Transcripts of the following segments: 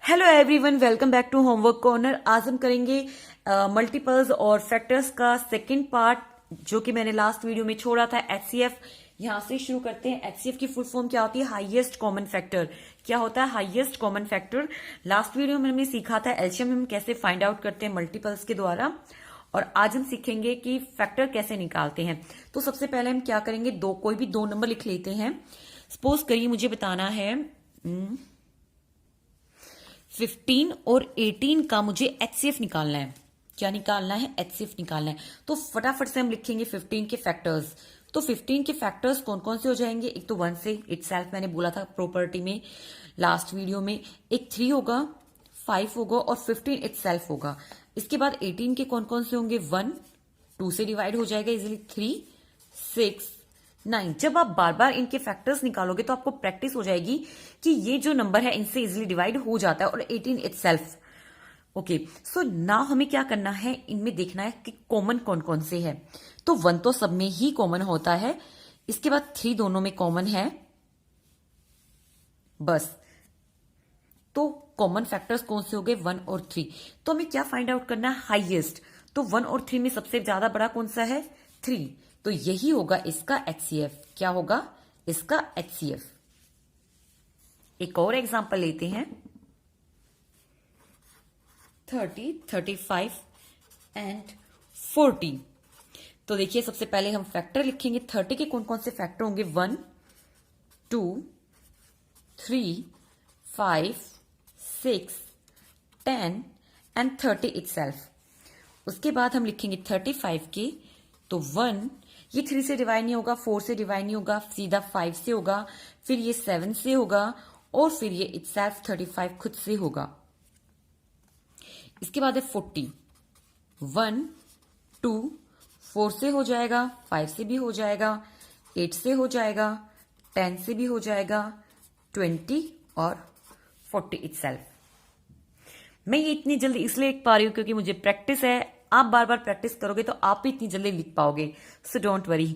Hello everyone, welcome back to homework corner. आज हम करेंगे मल्टीपल्स और फैक्टर्स का सेकंड पार्ट, जो कि मैंने लास्ट वीडियो में छोड़ा था। एचसीएफ यहां से शुरू करते हैं। एचसीएफ की फुल फॉर्म क्या होती है? Highest common factor. क्या होता है highest common factor? Last video में हमने सीखा था एलसीएम हम कैसे फाइंड आउट करते हैं मल्टीपल्स के द्वारा, और आज हम सीखेंगे कि फैक्टर कैसे निकालते हैं। तो सबसे पहले हम क्या करेंगे, कोई भी दो नंबर लिख लेते हैं। सपोज करिए मुझे बताना है 15 और 18 का मुझे एचसीएफ निकालना है। क्या निकालना है? एचसीएफ निकालना है। तो फटाफट से हम लिखेंगे 15 के फैक्टर्स। तो 15 के फैक्टर्स कौन कौन से हो जाएंगे? एक तो 1 से इटसेल्फ, मैंने बोला था प्रॉपर्टी में लास्ट वीडियो में। एक 3 होगा, 5 होगा और 15 इटसेल्फ होगा। इसके बाद 18 के कौन कौन से होंगे? 1, 2 से डिवाइड हो जाएगा इजिली, 3, 6, 9। जब आप बार बार इनके फैक्टर्स निकालोगे तो आपको प्रैक्टिस हो जाएगी कि ये जो नंबर है इनसे इजिली डिवाइड हो जाता है, और 18 इटसेल्फ। ओके, सो नाउ हमें क्या करना है, इनमें देखना है कि कॉमन कौन कौन से है। तो 1 तो सब में ही कॉमन होता है। इसके बाद 3 दोनों में कॉमन है बस। तो कॉमन फैक्टर्स कौन से हो गए? 1 और 3। तो हमें क्या फाइंड आउट करना है? हाईएस्ट। तो 1 और 3 में सबसे ज्यादा बड़ा कौन सा है? 3। तो यही होगा इसका एचसीएफ। क्या होगा इसका एचसीएफ? एक और एग्जांपल लेते हैं, 30, 35 एंड 40। तो देखिए सबसे पहले हम फैक्टर लिखेंगे। 30 के कौन कौन से फैक्टर होंगे? 1, 2, 3, 5, 6, 10 एंड 30 इटसेल्फ। उसके बाद हम लिखेंगे 35 के। तो 1, ये 3 से डिवाइड नहीं होगा, 4 से डिवाइड नहीं होगा, सीधा 5 से होगा, फिर ये 7 से होगा, और फिर ये इटसेल्फ 35 खुद से होगा। इसके बाद है 40। 1, 2, 4 से हो जाएगा, 5 से भी हो जाएगा, 8 से हो जाएगा, 10 से भी हो जाएगा, 20 और 40 इटसेल्फ। मैं ये इतनी जल्दी इसलिए लिख पा रही हूं क्योंकि मुझे प्रैक्टिस है। आप बार बार प्रैक्टिस करोगे तो आप भी इतनी जल्दी लिख पाओगे, सो डोंट वरी।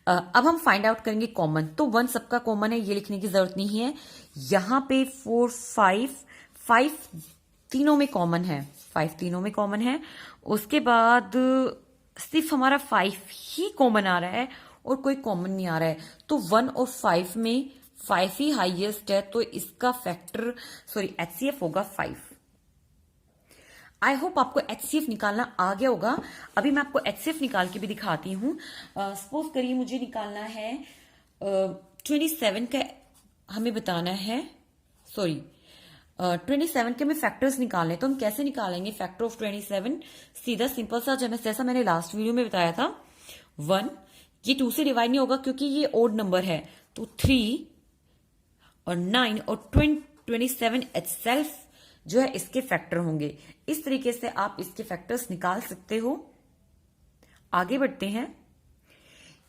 अब हम फाइंड आउट करेंगे कॉमन। तो 1 सबका कॉमन है, ये लिखने की जरूरत नहीं है। यहां पे 4, 5 तीनों में कॉमन है, 5 तीनों में कॉमन है। उसके बाद सिर्फ हमारा 5 ही कॉमन आ रहा है और कोई कॉमन नहीं आ रहा है। तो 1 और 5 में 5 ही हाईएस्ट है, तो इसका फैक्टर एचसीएफ होगा 5। आई होप आपको एचसीएफ निकालना आ गया होगा। अभी मैं आपको एचसीएफ निकाल के भी दिखाती हूँ। सपोज करिए मुझे निकालना है 27 का, हमें बताना है 27 के में फैक्टर्स निकालने। तो हम कैसे निकालेंगे फैक्टर ऑफ 27? सीधा सिंपल सा, जैसा मैंने लास्ट वीडियो में बताया था। 1, ये 2 से डिवाइड नहीं होगा क्योंकि ये ओड नंबर है, तो 3 और 9 और 27 इटसेल्फ जो है इसके फैक्टर होंगे। इस तरीके से आप इसके फैक्टर्स निकाल सकते हो। आगे बढ़ते हैं।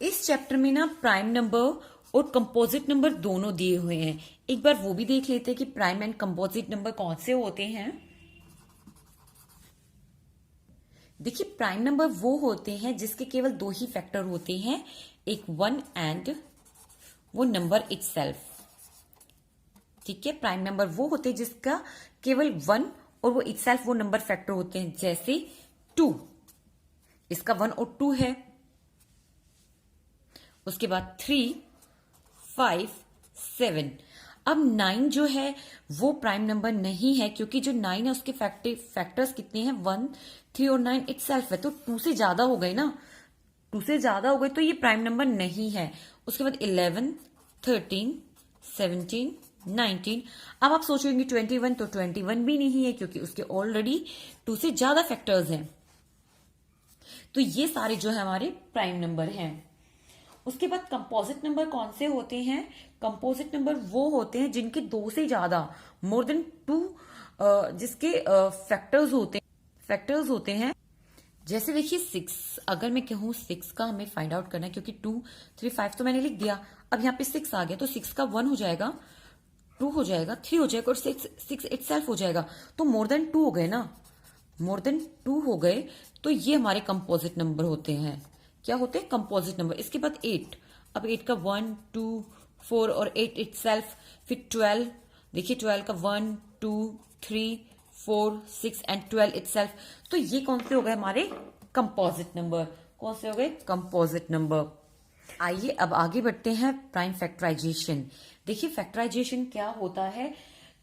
इस चैप्टर में ना प्राइम नंबर और कंपोजिट नंबर दोनों दिए हुए हैं। एक बार वो भी देख लेते हैं कि प्राइम एंड कंपोजिट नंबर कौन से होते हैं। देखिए, प्राइम नंबर वो होते हैं जिसके केवल 2 ही फैक्टर होते हैं, एक 1 एंड वो नंबर इटसेल्फ। ठीक है, प्राइम नंबर वो होते हैं जिसका केवल 1 और वो इटसेल्फ वो नंबर फैक्टर होते हैं। जैसे 2, इसका 1 और 2 है। उसके बाद 3, 5, 7। अब 9 जो है वो प्राइम नंबर नहीं है, क्योंकि जो 9 है उसके फैक्टर्स कितने हैं? 1, 3 और 9 इटसेल्फ है। तो 2 से ज्यादा हो गए ना, 2 से ज्यादा हो गए, तो ये प्राइम नंबर नहीं है। उसके बाद 11, 13, 17, 19। अब आप सोचेंगे 21, तो 21 भी नहीं है क्योंकि उसके ऑलरेडी 2 से ज्यादा फैक्टर्स हैं। तो ये सारे जो है हमारे प्राइम नंबर हैं। उसके बाद कंपोजिट नंबर कौन से होते हैं? कंपोजिट नंबर वो होते हैं जिनके 2 से ज्यादा, मोर देन 2, जिसके फैक्टर्स होते हैं। जैसे देखिए 6, अगर मैं कहूं 6 का हमें फाइंड आउट करना है, क्योंकि 2, 3, 5 तो मैंने लिख दिया। अब यहाँ पे 6 आ गया, तो 6 का 1 हो जाएगा, 2 हो जाएगा, 3 हो जाएगा और 6 इटसेल्फ हो जाएगा। तो मोर देन 2 हो गए ना, मोर देन 2 हो गए। तो ये हमारे कंपोजिट नंबर होते हैं। क्या होते हैं? Composite number. इसके बाद 8। अब 8 का 1, 2, 4 और 8 इटसेल्फ, फिर 12, देखिए 12 का 1 2 3 4 6 एंड 12 इटसेल्फ। तो ये कौन से हो गए हमारे कंपोजिट नंबर, कौन से हो गए कंपोजिट नंबर। आइए अब आगे बढ़ते हैं प्राइम फैक्टराइजेशन। देखिए फैक्टराइजेशन क्या होता है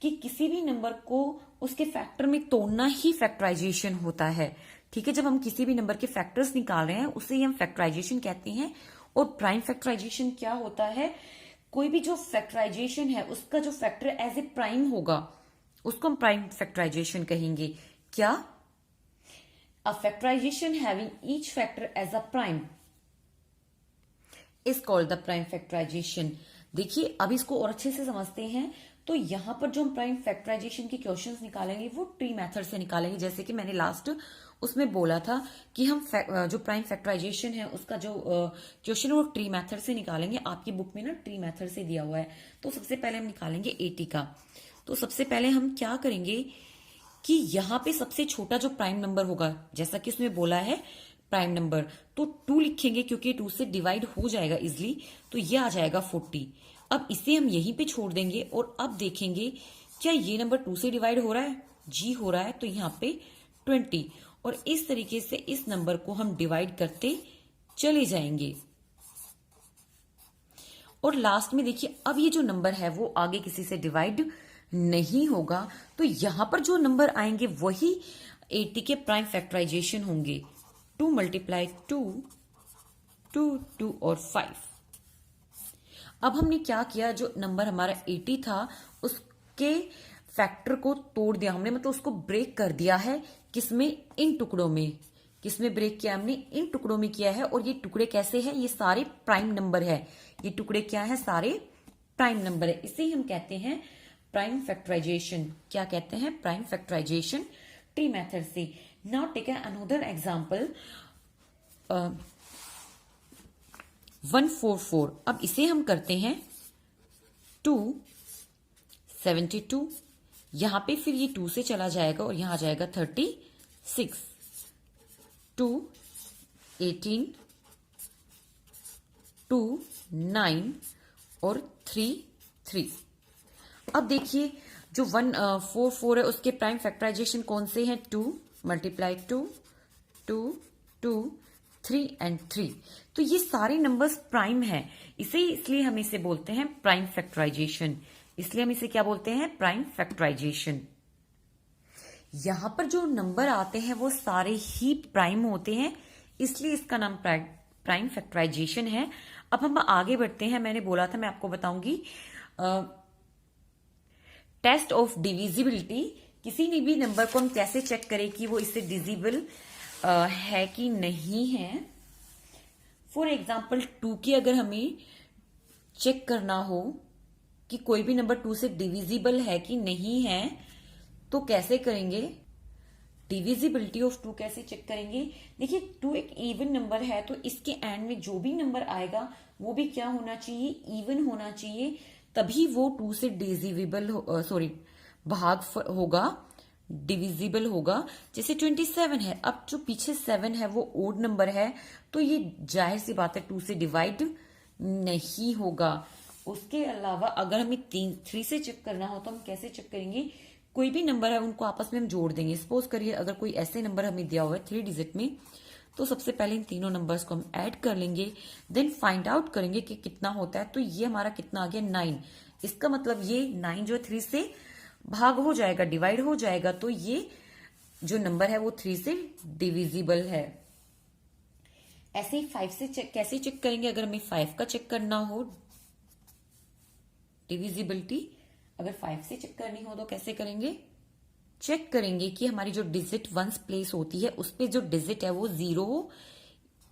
कि किसी भी नंबर को उसके फैक्टर में तोड़ना ही फैक्टराइजेशन होता है। ठीक है, जब हम किसी भी नंबर के फैक्टर्स निकाल रहे हैं उसे ही हम फैक्टराइजेशन कहते हैं। और प्राइम फैक्टराइजेशन क्या होता है, कोई भी जो फैक्टराइजेशन है उसका जो फैक्टर एज ए प्राइम होगा उसको हम प्राइम फैक्टराइजेशन कहेंगे। क्या, a factorization having each factor as a prime is called the prime factorization. देखिए अब इसको और अच्छे से समझते हैं। तो यहां पर जो हम प्राइम फैक्टराइजेशन के क्वेश्चंस निकालेंगे वो ट्री मेथड से निकालेंगे। जैसे कि मैंने लास्ट उसमें बोला था कि हम जो प्राइम फैक्टराइजेशन है उसका जो क्वेश्चन वो ट्री मेथड से निकालेंगे। आपकी बुक में ना ट्री मेथड से दिया हुआ है। तो सबसे पहले हम निकालेंगे 80 का। तो सबसे पहले हम क्या करेंगे कि यहां पे सबसे छोटा जो प्राइम नंबर होगा, जैसा कि उसमें बोला है प्राइम नंबर, तो 2 लिखेंगे क्योंकि 2 से डिवाइड हो जाएगा इजिली। तो ये आ जाएगा 40। अब इसे हम यहीं पे छोड़ देंगे और अब देखेंगे क्या ये नंबर 2 से डिवाइड हो रहा है, जी हो रहा है, तो यहाँ पे 20। और इस तरीके से इस नंबर को हम डिवाइड करते चले जाएंगे। और लास्ट में देखिए अब ये जो नंबर है वो आगे किसी से डिवाइड नहीं होगा। तो यहां पर जो नंबर आएंगे वही 80 के प्राइम फैक्टराइजेशन होंगे। 2 मल्टीप्लाई 2 2 2 और 5। अब हमने क्या किया, जो नंबर हमारा 80 था उसके फैक्टर को तोड़ दिया हमने, मतलब उसको ब्रेक कर दिया है। किसमें, इन टुकड़ों में। किसमें ब्रेक किया हमने, इन टुकड़ों में किया है। और ये टुकड़े कैसे हैं, ये सारे प्राइम नंबर है। ये टुकड़े क्या है, सारे प्राइम नंबर है। इसे ही हम कहते हैं प्राइम फैक्टराइजेशन। क्या कहते हैं, प्राइम फैक्टराइजेशन ट्री मेथड से। Now take another example 144। अब इसे हम करते हैं 272। यहां पे फिर ये 2 से चला जाएगा और यहां आ जाएगा 36। 2 18 2 9 और 3 3। अब देखिए जो 144 है उसके प्राइम फैक्टराइजेशन कौन से हैं, 2 मल्टीप्लाई 2 2 2 3 एंड 3। तो ये सारे नंबर्स प्राइम हैं, इसे इसलिए हम इसे बोलते हैं प्राइम फैक्टराइजेशन। इसलिए हम इसे क्या बोलते हैं, प्राइम फैक्टराइजेशन। यहां पर जो नंबर आते हैं वो सारे ही प्राइम होते हैं, इसलिए इसका नाम प्राइम फैक्टराइजेशन है। अब हम आगे बढ़ते हैं। मैंने बोला था मैं आपको बताऊंगी टेस्ट ऑफ डिविजिबिलिटी। किसी ने भी नंबर को हम कैसे चेक करें कि वो इससे डिविजिबल है कि नहीं है। फॉर एग्जाम्पल 2 की अगर हमें चेक करना हो कि कोई भी नंबर 2 से डिविजिबल है कि नहीं है, तो कैसे करेंगे, डिविजिबिलिटी ऑफ 2 कैसे चेक करेंगे। देखिए 2 एक इवन नंबर है, तो इसके एंड में जो भी नंबर आएगा वो भी क्या होना चाहिए, इवन होना चाहिए, तभी वो 2 से डिविजिबल भाग होगा, डिविजिबल होगा। जैसे 27 है, अब जो पीछे 7 है वो ओड नंबर है, तो ये जाहिर सी बात है 2 से डिवाइड नहीं होगा। उसके अलावा अगर हमें 3 से चेक करना हो तो हम कैसे चेक करेंगे, कोई भी नंबर है उनको आपस में हम जोड़ देंगे। सपोज करिए अगर कोई ऐसे नंबर हमें दिया हुआ है 3 डिजिट में, तो सबसे पहले इन तीनों नंबर्स को हम ऐड कर लेंगे, देन फाइंड आउट करेंगे कि कितना होता है। तो ये हमारा कितना आ गया, 9। इसका मतलब ये 9 जो 3 से भाग हो जाएगा, डिवाइड हो जाएगा, तो ये जो नंबर है वो 3 से डिविजिबल है। ऐसे ही 5 से कैसे चेक करेंगे, अगर हमें 5 का चेक करना हो डिविजिबिलिटी, अगर 5 से चेक करनी हो तो कैसे करेंगे, चेक करेंगे कि हमारी जो डिजिट वंस प्लेस होती है उस पे जो डिजिट है वो 0 हो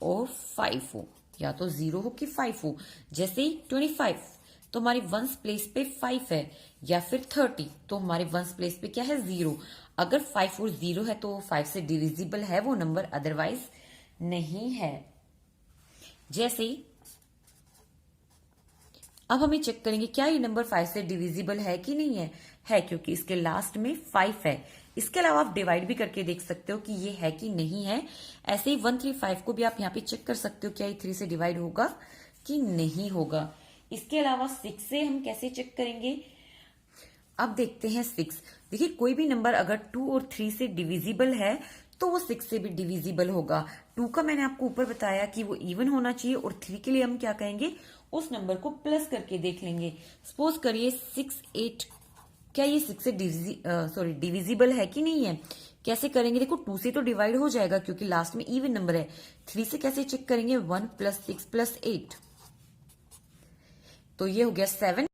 और 5 हो, या तो 0 हो कि 5 हो। जैसे 25 तो हमारी वंस प्लेस पे 5 है, या फिर 30 तो हमारे वंस प्लेस पे क्या है, 0। अगर 5 और 0 है तो 5 से डिविजिबल है वो नंबर, अदरवाइज नहीं है। जैसे अब हमें चेक करेंगे क्या ये नंबर 5 से डिविजिबल है कि नहीं है, क्योंकि इसके लास्ट में 5 है। इसके अलावा आप डिवाइड भी करके देख सकते हो कि ये है कि नहीं है। ऐसे ही 135 को भी आप यहाँ पे चेक कर सकते हो क्या ये 3 से डिवाइड होगा कि नहीं होगा। इसके अलावा 6 से हम कैसे चेक करेंगे, अब देखते हैं 6। देखिए कोई भी नंबर अगर 2 और 3 से डिविजिबल है तो वो 6 से भी डिविजिबल होगा। 2 का मैंने आपको ऊपर बताया कि वो इवन होना चाहिए, और 3 के लिए हम क्या कहेंगे, उस नंबर को प्लस करके देख लेंगे। सपोज करिए 6 8, क्या ये 6 से डिविजिबल है कि नहीं है? कैसे करेंगे, देखो 2 से तो डिवाइड हो जाएगा क्योंकि लास्ट में इवन नंबर है। 3 से कैसे चेक करेंगे, 1 + 6 + 8, तो ये हो गया 7।